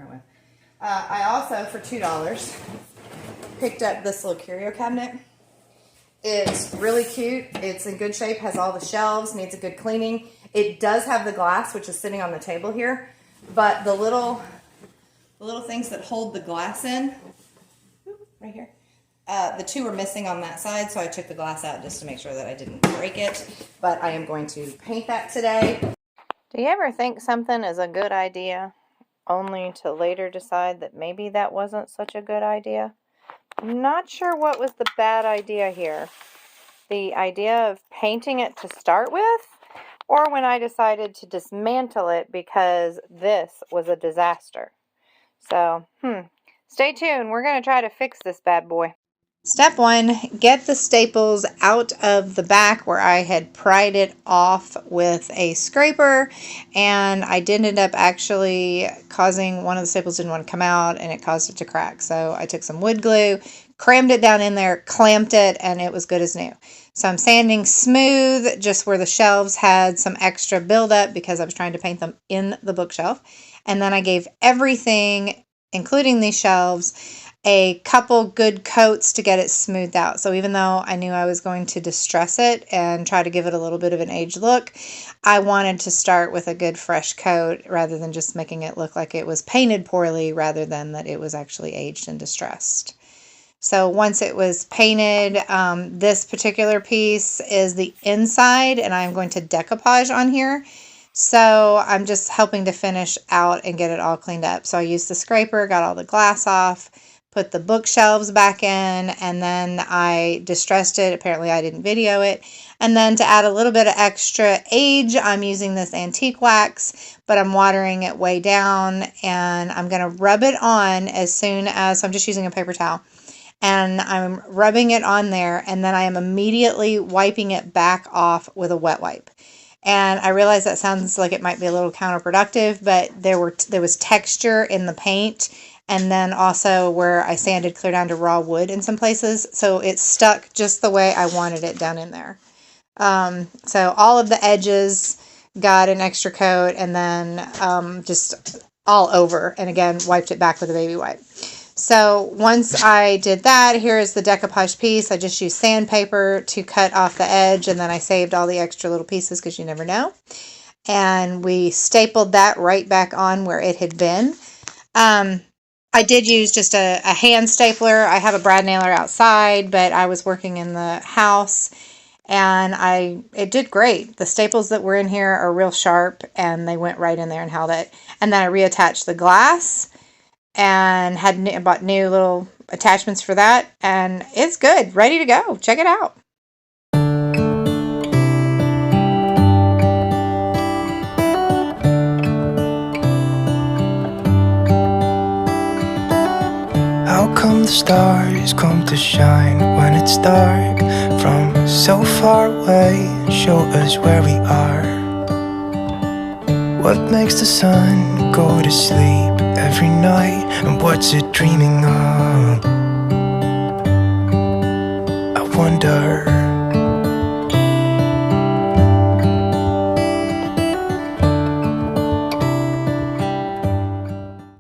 front with. I also, for $2, picked up this little curio cabinet. It's really cute. It's in good shape, has all the shelves, needs a good cleaning. It does have the glass, which is sitting on the table here, but the little things that hold the glass in, right here, the two were missing on that side, so I took the glass out just to make sure that I didn't break it, but I am going to paint that today. Do you ever think something is a good idea, only to later decide that maybe that wasn't such a good idea? I'm not sure what was the bad idea here. The idea of painting it to start with, or when I decided to dismantle it because this was a disaster. So, stay tuned. We're going to try to fix this bad boy. Step 1, get the staples out of the back where I had pried it off with a scraper, and I did end up actually causing one of the staples didn't want to come out and it caused it to crack. So I took some wood glue, crammed it down in there, clamped it, and it was good as new. So I'm sanding smooth just where the shelves had some extra buildup because I was trying to paint them in the bookshelf. And then I gave everything, including these shelves, a couple good coats to get it smoothed out. So even though I knew I was going to distress it and try to give it a little bit of an aged look, I wanted to start with a good fresh coat rather than just making it look like it was painted poorly rather than that it was actually aged and distressed. So once it was painted, this particular piece is the inside, and I'm going to decoupage on here. So I'm just helping to finish out and get it all cleaned up. So I used the scraper, got all the glass off, put the bookshelves back in, and then I distressed it. Apparently I didn't video it. And then to add a little bit of extra age, I'm using this antique wax, but I'm watering it way down, and I'm going to rub it on as soon as, so I'm just using a paper towel. And I'm rubbing it on there, and then I am immediately wiping it back off with a wet wipe. And I realize that sounds like it might be a little counterproductive, but there was texture in the paint, and then also where I sanded clear down to raw wood in some places, so it stuck just the way I wanted it down in there. So all of the edges got an extra coat, and then just all over, and again wiped it back with a baby wipe. So once I did that, here is the decoupage piece. I just used sandpaper to cut off the edge, and then I saved all the extra little pieces because you never know. And we stapled that right back on where it had been. I did use just a hand stapler. I have a brad nailer outside, but I was working in the house, and it did great. The staples that were in here are real sharp, and they went right in there and held it. And then I reattached the glass and bought new little attachments for that, and it's good, ready to go. Check it out. How come the stars come to shine when it's dark from so far away and show us where we are? What makes the sun go to sleep every night, and what's it dreaming of? I wonder.